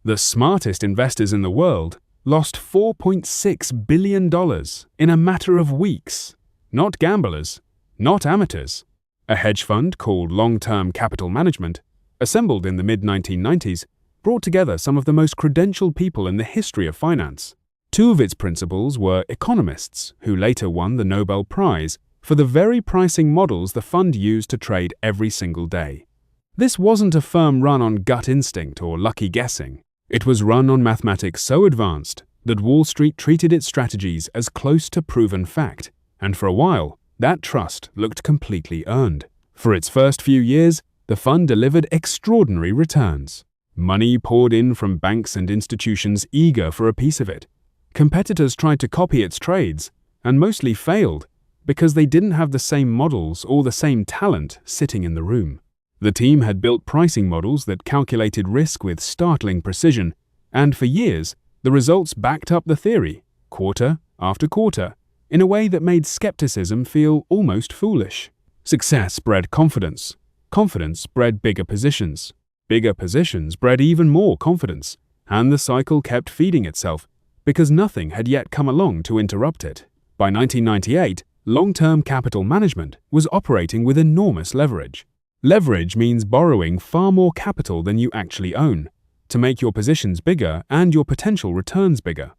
The smartest investors in the world lost $4.6 billion in a matter of weeks. Not gamblers, not amateurs. A hedge fund called Long-Term Capital Management, assembled in the mid-1990s, brought together some of the most credentialed people in the history of finance. Two of its principals were economists who later won the Nobel Prize for the very pricing models the fund used to trade every single day. This wasn't a firm run on gut instinct or lucky guessing. It was run on mathematics so advanced that Wall Street treated its strategies as close to proven fact, and for a while, that trust looked completely earned. For its first few years, the fund delivered extraordinary returns. Money poured in from banks and institutions eager for a piece of it. Competitors tried to copy its trades, and mostly failed because they didn't have the same models or the same talent sitting in the room. The team had built pricing models that calculated risk with startling precision, and for years, the results backed up the theory, quarter after quarter, in a way that made skepticism feel almost foolish. Success bred confidence. Confidence bred bigger positions. Bigger positions bred even more confidence, and the cycle kept feeding itself because nothing had yet come along to interrupt it. By 1998, Long-Term Capital Management was operating with enormous leverage. Leverage means borrowing far more capital than you actually own, to make your positions bigger and your potential returns bigger.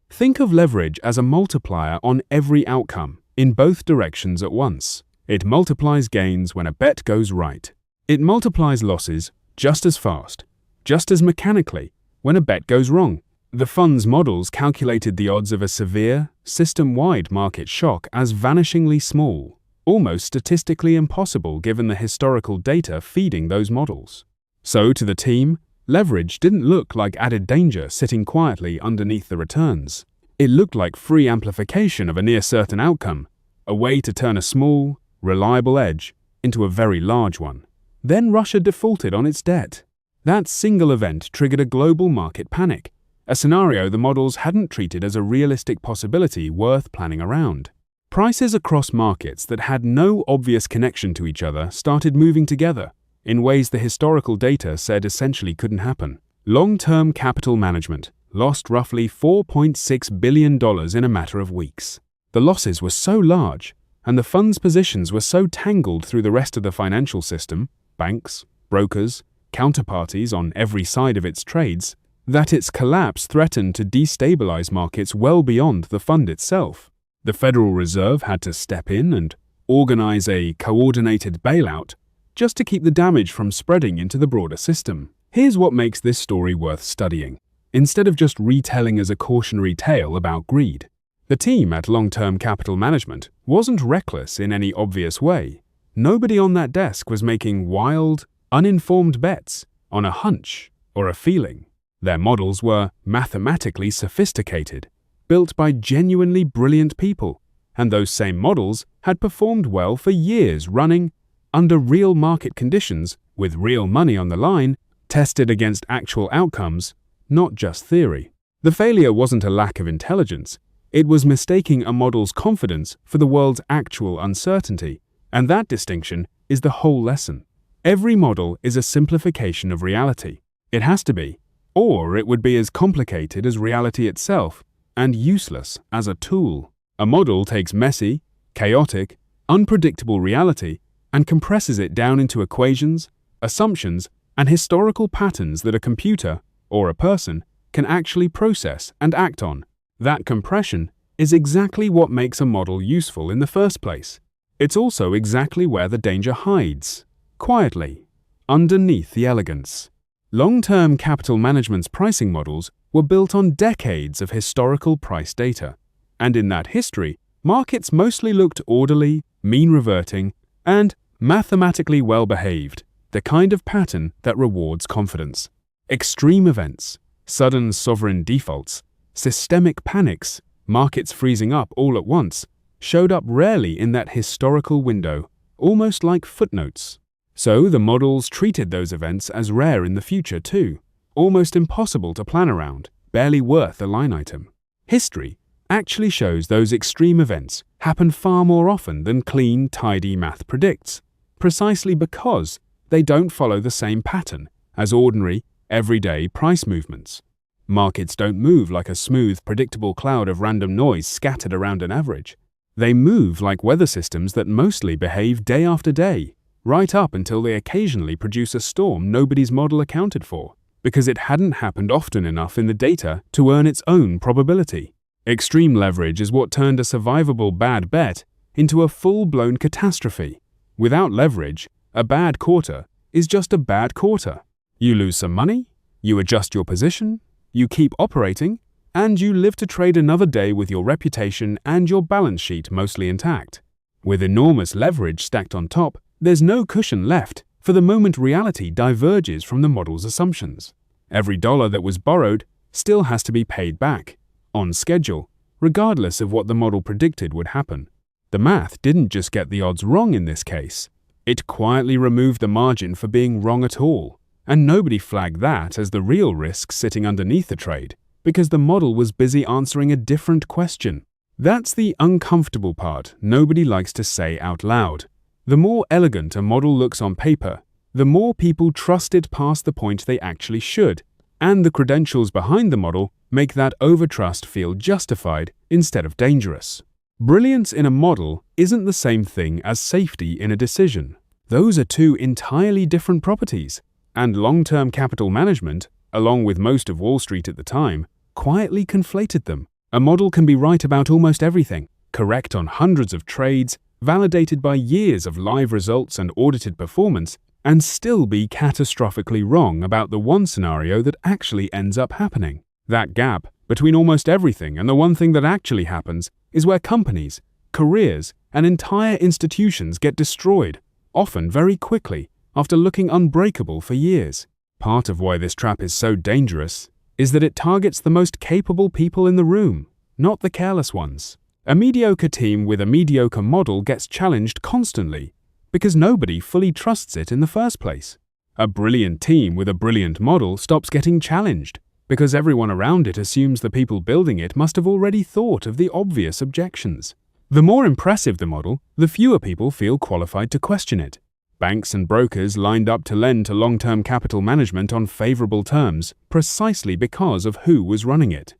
Think of leverage as a multiplier on every outcome, in both directions at once. It multiplies gains when a bet goes right. It multiplies losses just as fast, just as mechanically, when a bet goes wrong. The fund's models calculated the odds of a severe, system-wide market shock as vanishingly small, almost statistically impossible given the historical data feeding those models. So to the team, leverage didn't look like added danger sitting quietly underneath the returns. It looked like free amplification of a near-certain outcome, a way to turn a small, reliable edge into a very large one. Then Russia defaulted on its debt. That single event triggered a global market panic, a scenario the models hadn't treated as a realistic possibility worth planning around. Prices across markets that had no obvious connection to each other started moving together in ways the historical data said essentially couldn't happen. Long-term capital management lost roughly $4.6 billion in a matter of weeks. The losses were so large, and the fund's positions were so tangled through the rest of the financial system, banks, brokers, counterparties on every side of its trades, that its collapse threatened to destabilize markets well beyond the fund itself. The Federal Reserve had to step in and organize a coordinated bailout just to keep the damage from spreading into the broader system. Here's what makes this story worth studying, instead of just retelling as a cautionary tale about greed. The team at Long-Term Capital Management wasn't reckless in any obvious way. Nobody on that desk was making wild, uninformed bets on a hunch or a feeling. Their models were mathematically sophisticated, built by genuinely brilliant people, and those same models had performed well for years running under real market conditions with real money on the line, tested against actual outcomes, not just theory. The failure wasn't a lack of intelligence, it was mistaking a model's confidence for the world's actual uncertainty, and that distinction is the whole lesson. Every model is a simplification of reality. It has to be, or it would be as complicated as reality itself and useless as a tool. A model takes messy, chaotic, unpredictable reality and compresses it down into equations, assumptions, and historical patterns that a computer, or a person, can actually process and act on. That compression is exactly what makes a model useful in the first place. It's also exactly where the danger hides, quietly, underneath the elegance. Long-term capital management's pricing models were built on decades of historical price data, and in that history, markets mostly looked orderly, mean-reverting, and mathematically well-behaved, the kind of pattern that rewards confidence. Extreme events, sudden sovereign defaults, systemic panics, markets freezing up all at once, showed up rarely in that historical window, almost like footnotes. So the models treated those events as rare in the future too, almost impossible to plan around, barely worth a line item. History actually shows those extreme events happen far more often than clean, tidy math predicts, precisely because they don't follow the same pattern as ordinary, everyday price movements. Markets don't move like a smooth, predictable cloud of random noise scattered around an average. They move like weather systems that mostly behave day after day, right up until they occasionally produce a storm nobody's model accounted for, because it hadn't happened often enough in the data to earn its own probability. Extreme leverage is what turned a survivable bad bet into a full-blown catastrophe. Without leverage, a bad quarter is just a bad quarter. You lose some money, you adjust your position, you keep operating, and you live to trade another day with your reputation and your balance sheet mostly intact. With enormous leverage stacked on top, there's no cushion left for the moment reality diverges from the model's assumptions. Every dollar that was borrowed still has to be paid back, on schedule, regardless of what the model predicted would happen. The math didn't just get the odds wrong in this case. It quietly removed the margin for being wrong at all, and nobody flagged that as the real risk sitting underneath the trade, because the model was busy answering a different question. That's the uncomfortable part nobody likes to say out loud. The more elegant a model looks on paper, the more people trust it past the point they actually should, and the credentials behind the model make that overtrust feel justified instead of dangerous. Brilliance in a model isn't the same thing as safety in a decision. Those are two entirely different properties, and long-term capital management, along with most of Wall Street at the time, quietly conflated them. A model can be right about almost everything, correct on hundreds of trades, validated by years of live results and audited performance, and still be catastrophically wrong about the one scenario that actually ends up happening. That gap between almost everything and the one thing that actually happens is where companies, careers, and entire institutions get destroyed, often very quickly, after looking unbreakable for years. Part of why this trap is so dangerous is that it targets the most capable people in the room, not the careless ones. A mediocre team with a mediocre model gets challenged constantly because nobody fully trusts it in the first place. A brilliant team with a brilliant model stops getting challenged because everyone around it assumes the people building it must have already thought of the obvious objections. The more impressive the model, the fewer people feel qualified to question it. Banks and brokers lined up to lend to long-term capital management on favorable terms precisely because of who was running it.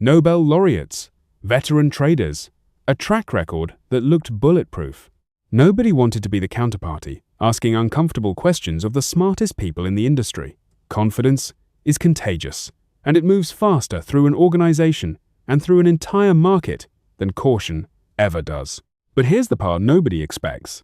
Nobel laureates, veteran traders, a track record that looked bulletproof. Nobody wanted to be the counterparty, asking uncomfortable questions of the smartest people in the industry. Confidence is contagious, and it moves faster through an organization and through an entire market than caution ever does. But here's the part nobody expects.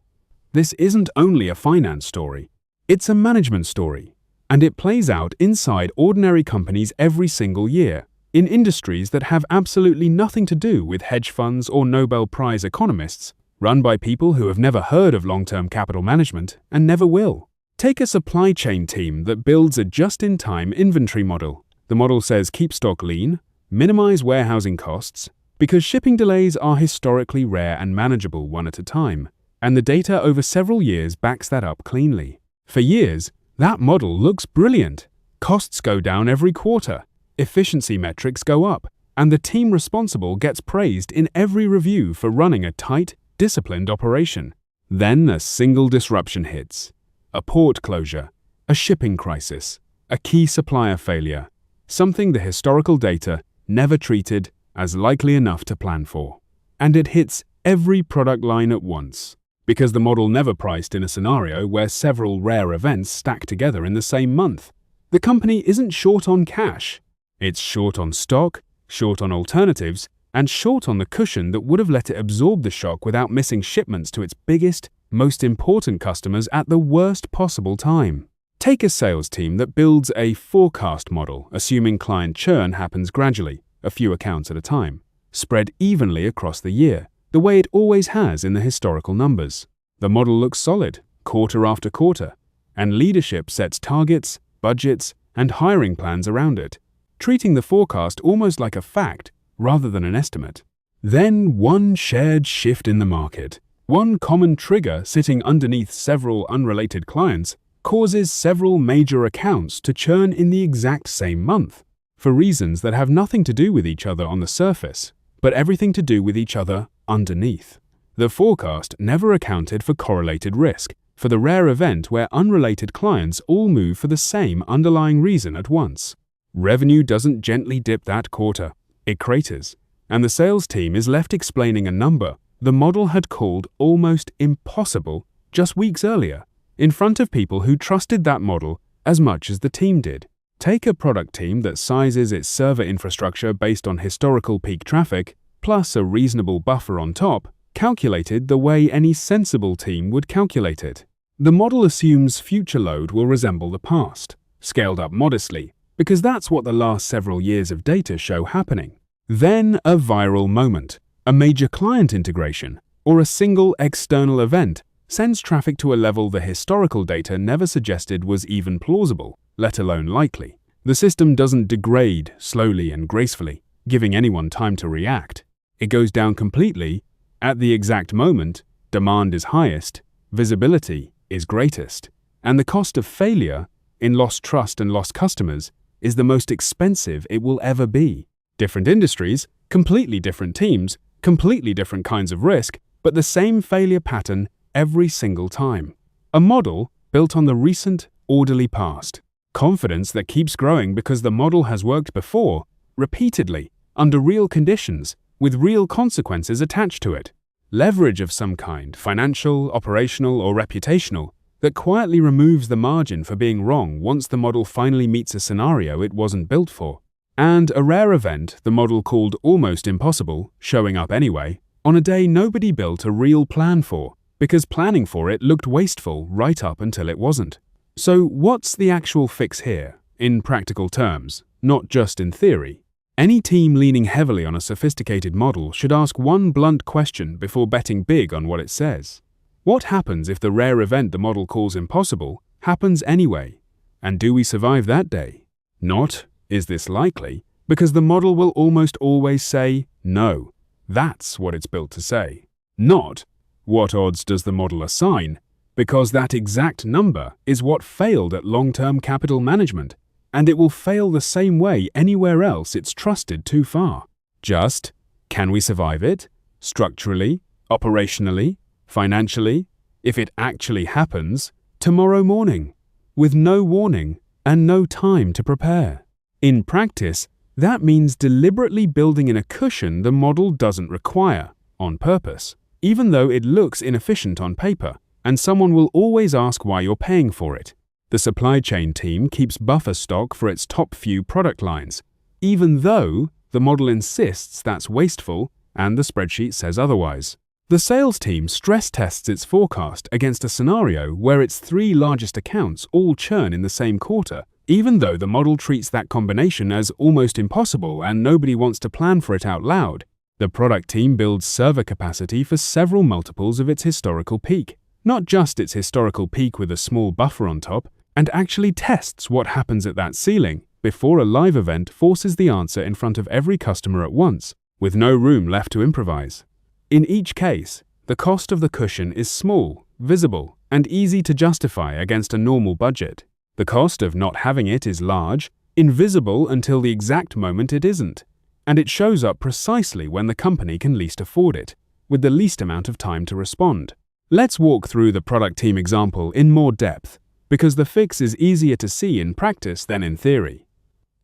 This isn't only a finance story, it's a management story, and it plays out inside ordinary companies every single year, in industries that have absolutely nothing to do with hedge funds or Nobel Prize economists, run by people who have never heard of long-term capital management and never will. Take a supply chain team that builds a just-in-time inventory model. The model says keep stock lean, minimize warehousing costs, because shipping delays are historically rare and manageable one at a time, and the data over several years backs that up cleanly. For years, that model looks brilliant. Costs go down every quarter, efficiency metrics go up, and the team responsible gets praised in every review for running a tight, disciplined operation. Then a single disruption hits. A port closure, a shipping crisis, a key supplier failure, something the historical data never treated as likely enough to plan for. And it hits every product line at once, because the model never priced in a scenario where several rare events stack together in the same month. The company isn't short on cash. It's short on stock, short on alternatives, and short on the cushion that would have let it absorb the shock without missing shipments to its biggest, most important customers at the worst possible time. Take a sales team that builds a forecast model, assuming client churn happens gradually, a few accounts at a time, spread evenly across the year, the way it always has in the historical numbers. The model looks solid, quarter after quarter, and leadership sets targets, budgets, and hiring plans around it, treating the forecast almost like a fact rather than an estimate. Then one shared shift in the market, one common trigger sitting underneath several unrelated clients, causes several major accounts to churn in the exact same month, for reasons that have nothing to do with each other on the surface, but everything to do with each other underneath. The forecast never accounted for correlated risk, for the rare event where unrelated clients all move for the same underlying reason at once. Revenue doesn't gently dip that quarter, it craters, and the sales team is left explaining a number the model had called almost impossible just weeks earlier, in front of people who trusted that model as much as the team did. Take a product team that sizes its server infrastructure based on historical peak traffic, plus a reasonable buffer on top, calculated the way any sensible team would calculate it. The model assumes future load will resemble the past, scaled up modestly, because that's what the last several years of data show happening. Then a viral moment, a major client integration, or a single external event sends traffic to a level the historical data never suggested was even plausible, let alone likely. The system doesn't degrade slowly and gracefully, giving anyone time to react. It goes down completely. At the exact moment, demand is highest, visibility is greatest, and the cost of failure, in lost trust and lost customers, is the most expensive it will ever be. Different industries, completely different teams, completely different kinds of risk, but the same failure pattern every single time. A model built on the recent, orderly past. Confidence that keeps growing because the model has worked before, repeatedly, under real conditions, with real consequences attached to it. Leverage of some kind, financial, operational, or reputational, that quietly removes the margin for being wrong once the model finally meets a scenario it wasn't built for. And a rare event, the model called almost impossible, showing up anyway, on a day nobody built a real plan for, because planning for it looked wasteful right up until it wasn't. So what's the actual fix here, in practical terms, not just in theory? Any team leaning heavily on a sophisticated model should ask one blunt question before betting big on what it says. What happens if the rare event the model calls impossible happens anyway? And do we survive that day? Not, is this likely, because the model will almost always say no. That's what it's built to say. Not, what odds does the model assign? Because that exact number is what failed at long-term capital management, and it will fail the same way anywhere else it's trusted too far. Just, can we survive it? Structurally, operationally, financially, if it actually happens, tomorrow morning, with no warning and no time to prepare. In practice, that means deliberately building in a cushion the model doesn't require, on purpose, even though it looks inefficient on paper, and someone will always ask why you're paying for it. The supply chain team keeps buffer stock for its top few product lines, even though the model insists that's wasteful and the spreadsheet says otherwise. The sales team stress tests its forecast against a scenario where its 3 largest accounts all churn in the same quarter, even though the model treats that combination as almost impossible and nobody wants to plan for it out loud. The product team builds server capacity for several multiples of its historical peak, not just its historical peak with a small buffer on top, and actually tests what happens at that ceiling before a live event forces the answer in front of every customer at once, with no room left to improvise. In each case, the cost of the cushion is small, visible, and easy to justify against a normal budget. The cost of not having it is large, invisible until the exact moment it isn't, and it shows up precisely when the company can least afford it, with the least amount of time to respond. Let's walk through the product team example in more depth, because the fix is easier to see in practice than in theory.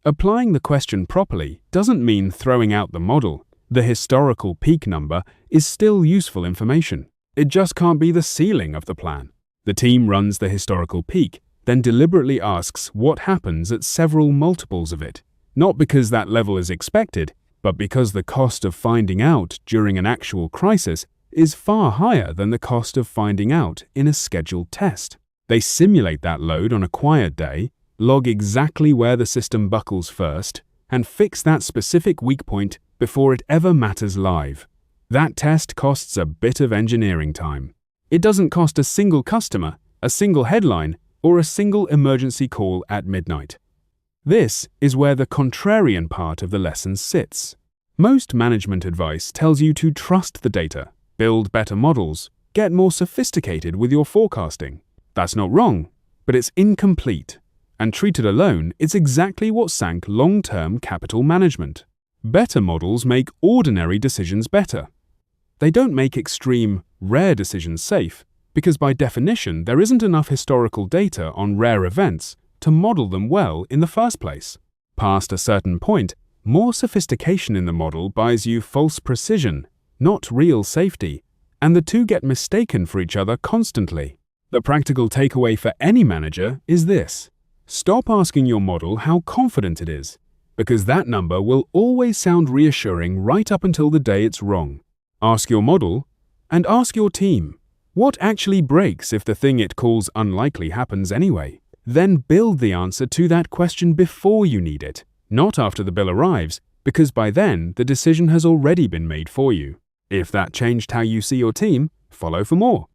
Applying the question properly doesn't mean throwing out the model. The historical peak number is still useful information. It just can't be the ceiling of the plan. The team runs the historical peak, then deliberately asks what happens at several multiples of it, not because that level is expected, but because the cost of finding out during an actual crisis is far higher than the cost of finding out in a scheduled test. They simulate that load on a quiet day, log exactly where the system buckles first, and fix that specific weak point before it ever matters live. That test costs a bit of engineering time. It doesn't cost a single customer, a single headline, or a single emergency call at midnight. This is where the contrarian part of the lesson sits. Most management advice tells you to trust the data, build better models, get more sophisticated with your forecasting. That's not wrong, but it's incomplete, and treated alone, it's exactly what sank long-term capital management. Better models make ordinary decisions better. They don't make extreme, rare decisions safe, because by definition there isn't enough historical data on rare events to model them well in the first place. Past a certain point, more sophistication in the model buys you false precision, not real safety, and the two get mistaken for each other constantly. The practical takeaway for any manager is this: stop asking your model how confident it is, because that number will always sound reassuring right up until the day it's wrong. Ask your model, and ask your team, what actually breaks if the thing it calls unlikely happens anyway? Then build the answer to that question before you need it, not after the bill arrives, because by then the decision has already been made for you. If that changed how you see your team, follow for more.